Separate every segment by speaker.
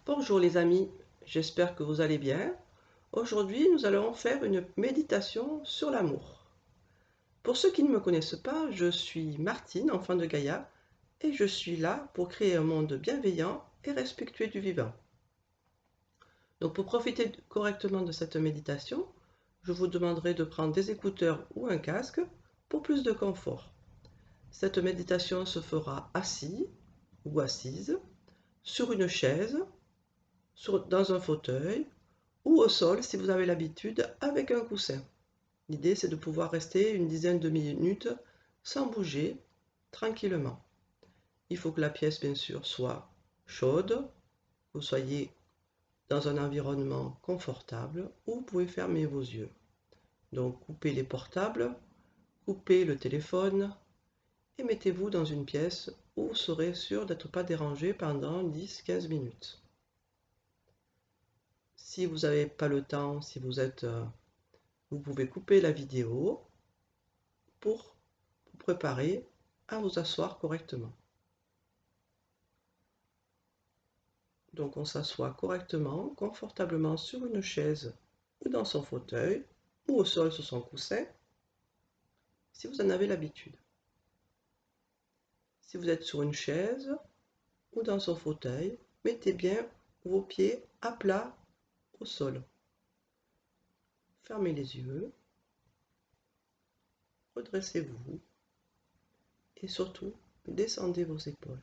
Speaker 1: Bonjour les amis, j'espère que vous allez bien. Aujourd'hui, nous allons faire une méditation sur l'amour. Pour ceux qui ne me connaissent pas, je suis Martine, enfant de Gaïa, et je suis là pour créer un monde bienveillant et respectueux du vivant. Donc pour profiter correctement de cette méditation, je vous demanderai de prendre des écouteurs ou un casque pour plus de confort. Cette méditation se fera assis ou assise, sur une chaise, dans un fauteuil, ou au sol si vous avez l'habitude avec un coussin. L'idée c'est de pouvoir rester une dizaine de minutes sans bouger, tranquillement. Il faut que la pièce bien sûr soit chaude, que vous soyez dans un environnement confortable où vous pouvez fermer vos yeux. Donc coupez les portables, coupez le téléphone et mettez-vous dans une pièce où vous serez sûr d'être pas dérangé pendant 10-15 minutes. Si vous n'avez pas le temps, si vous pouvez couper la vidéo pour vous préparer à vous asseoir correctement. Donc on s'assoit correctement, confortablement sur une chaise ou dans son fauteuil ou au sol sur son coussin si vous en avez l'habitude. Si vous êtes sur une chaise ou dans son fauteuil, mettez bien vos pieds à plat au sol. Fermez les yeux, redressez-vous et surtout descendez vos épaules.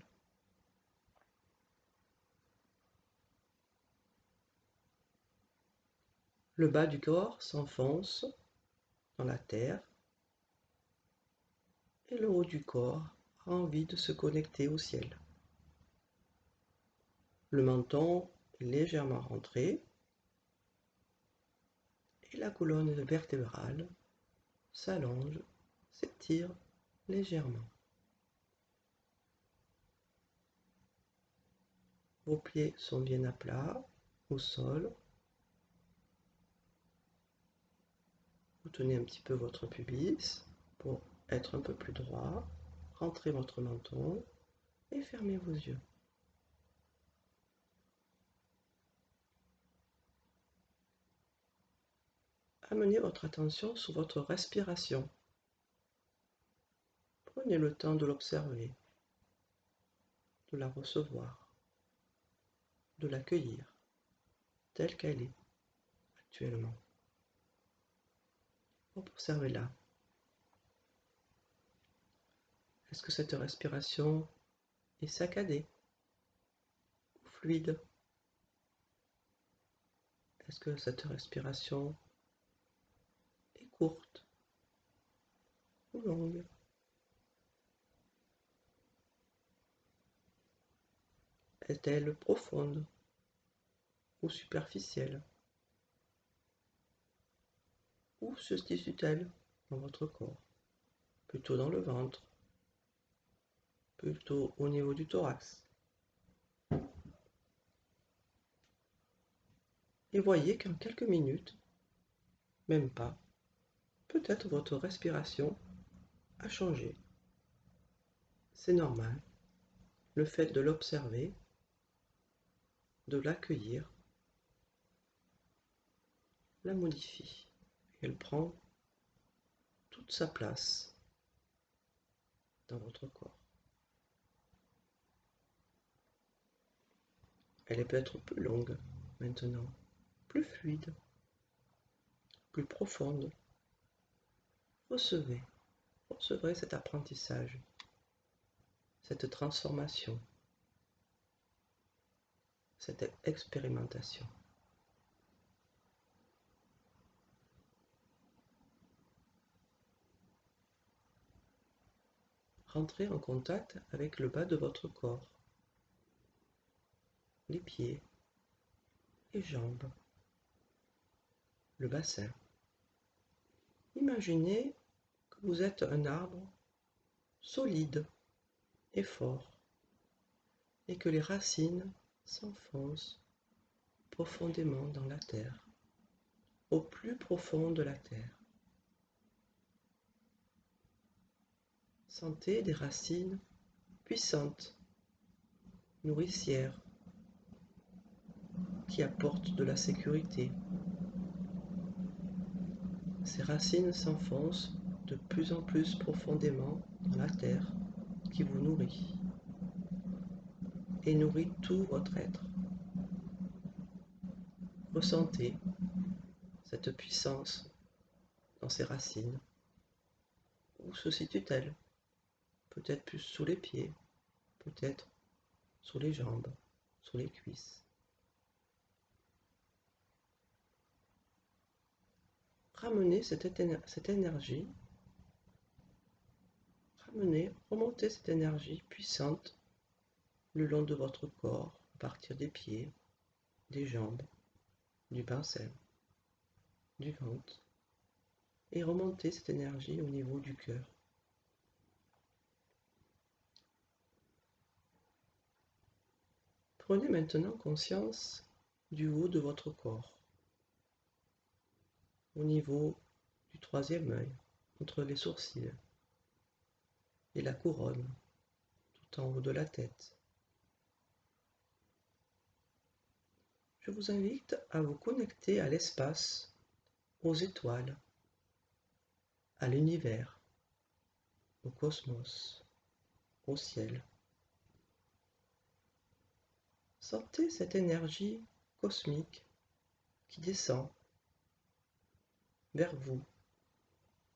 Speaker 1: Le bas du corps s'enfonce dans la terre et le haut du corps a envie de se connecter au ciel. Le menton est légèrement rentré et la colonne vertébrale s'allonge, s'étire légèrement. Vos pieds sont bien à plat au sol. Vous tenez un petit peu votre pubis pour être un peu plus droit. Rentrez votre menton et fermez vos yeux. Amenez votre attention sur votre respiration. Prenez le temps de l'observer, de la recevoir, de l'accueillir telle qu'elle est actuellement. Observez-la. Est-ce que cette respiration est saccadée ou fluide? Est-ce que cette respiration est courte ou longue? Est-elle profonde ou superficielle? Où se situe-t-elle dans votre corps? Plutôt dans le ventre? Plutôt au niveau du thorax? Et voyez qu'en quelques minutes, même pas, peut-être votre respiration a changé. C'est normal. Le fait de l'observer, de l'accueillir, la modifie. Elle prend toute sa place dans votre corps. Elle est peut-être plus longue maintenant, plus fluide, plus profonde. Recevez cet apprentissage, cette transformation, cette expérimentation. Rentrez en contact avec le bas de votre corps, les pieds, les jambes, le bassin. Imaginez que vous êtes un arbre solide et fort et que les racines s'enfoncent profondément dans la terre, au plus profond de la terre. Sentez des racines puissantes, nourricières, qui apporte de la sécurité. Ces racines s'enfoncent de plus en plus profondément dans la terre qui vous nourrit et nourrit tout votre être. Ressentez cette puissance dans ces racines. Où se situe-t-elle? Peut-être plus sous les pieds, peut-être sous les jambes, sous les cuisses. Ramenez cette énergie, remontez cette énergie puissante le long de votre corps, à partir des pieds, des jambes, du bassin, du ventre, et remontez cette énergie au niveau du cœur. Prenez maintenant conscience du haut de votre corps, au niveau du troisième œil, entre les sourcils et la couronne, tout en haut de la tête. Je vous invite à vous connecter à l'espace, aux étoiles, à l'univers, au cosmos, au ciel. Sentez cette énergie cosmique qui descend vers vous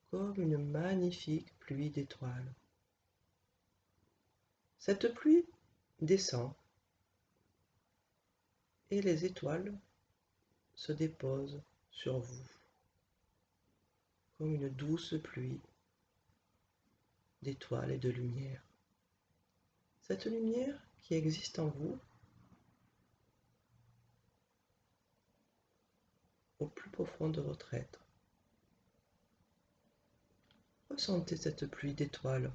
Speaker 1: comme une magnifique pluie d'étoiles. Cette pluie descend et les étoiles se déposent sur vous comme une douce pluie d'étoiles et de lumière. Cette lumière qui existe en vous au plus profond de votre être. Ressentez cette pluie d'étoiles,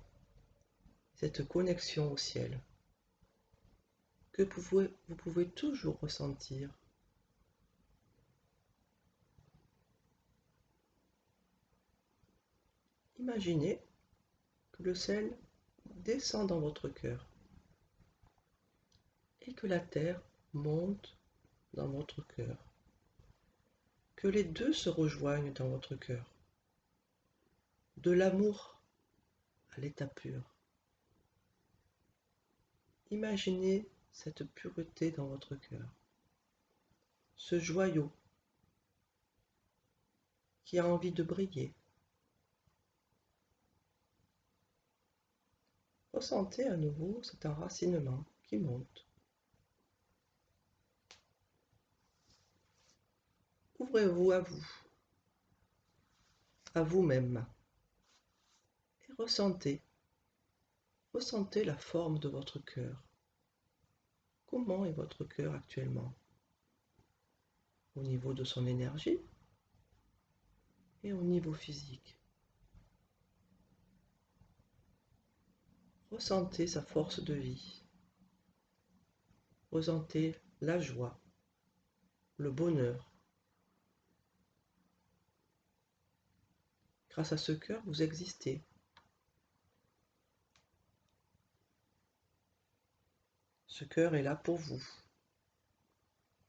Speaker 1: cette connexion au ciel que vous pouvez toujours ressentir. Imaginez que le ciel descend dans votre cœur et que la terre monte dans votre cœur. Que les deux se rejoignent dans votre cœur. De l'amour à l'état pur. Imaginez cette pureté dans votre cœur. Ce joyau qui a envie de briller. Ressentez à nouveau cet enracinement qui monte. Ouvrez-vous à vous-même, et ressentez la forme de votre cœur. Comment est votre cœur actuellement? Au niveau de son énergie et au niveau physique. Ressentez sa force de vie. Ressentez la joie, le bonheur. Grâce à ce cœur, vous existez. Ce cœur est là pour vous,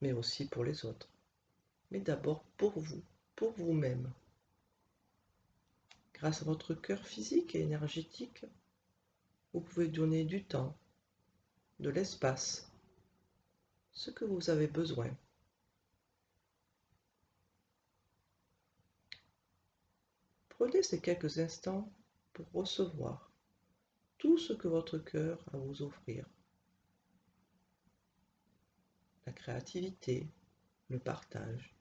Speaker 1: mais aussi pour les autres. Mais d'abord pour vous, pour vous-même. Grâce à votre cœur physique et énergétique, vous pouvez donner du temps, de l'espace, ce que vous avez besoin. Prenez ces quelques instants pour recevoir tout ce que votre cœur a à vous offrir. La créativité, le partage,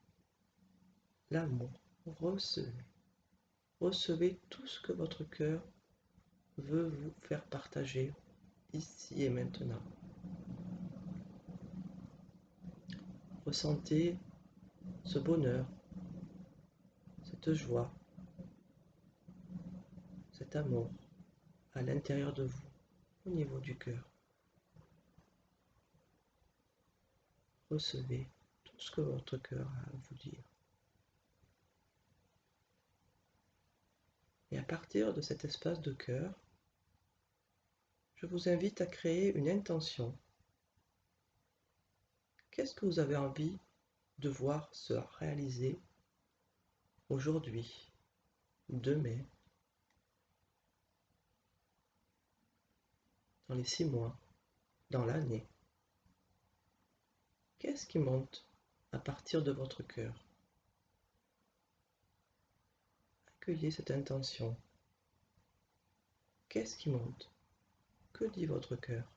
Speaker 1: l'amour. Recevez. Recevez tout ce que votre cœur veut vous faire partager ici et maintenant. Ressentez ce bonheur, cette joie, cet amour à l'intérieur de vous, au niveau du cœur. Recevez tout ce que votre cœur a à vous dire. Et à partir de cet espace de cœur, je vous invite à créer une intention. Qu'est-ce que vous avez envie de voir se réaliser aujourd'hui, demain, dans les 6 mois, dans l'année? Qu'est-ce qui monte à partir de votre cœur? Accueillez cette intention. Qu'est-ce qui monte? Que dit votre cœur?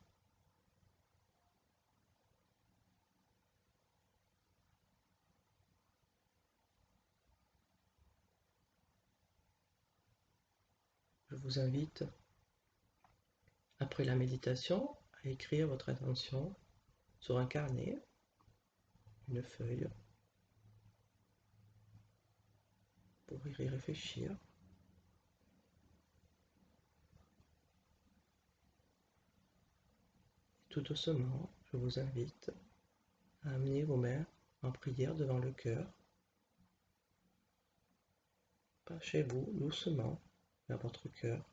Speaker 1: Je vous invite, après la méditation, à écrire votre intention sur un carnet, une feuille, pour y réfléchir. Tout doucement, je vous invite à amener vos mains en prière devant le cœur. Penchez-vous doucement vers votre cœur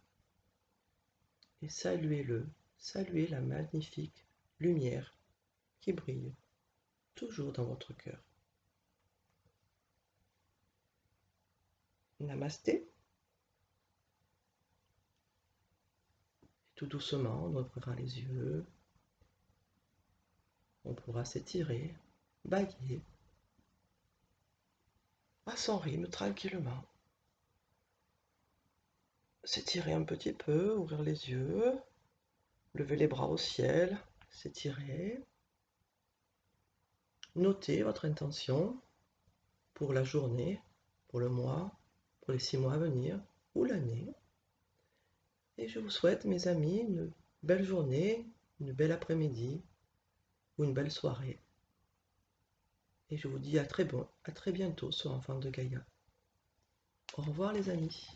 Speaker 1: et saluez-le, saluez la magnifique lumière qui brille toujours dans votre cœur. Namasté. Et tout doucement, on ouvrira les yeux. On pourra s'étirer, bâiller, à son rythme, tranquillement. S'étirer un petit peu, ouvrir les yeux, lever les bras au ciel, s'étirer. Notez votre intention pour la journée, pour le mois, pour les 6 mois à venir ou l'année. Et je vous souhaite, mes amis, une belle journée, une belle après-midi ou une belle soirée. Et je vous dis à très bientôt sur Enfants de Gaïa. Au revoir les amis.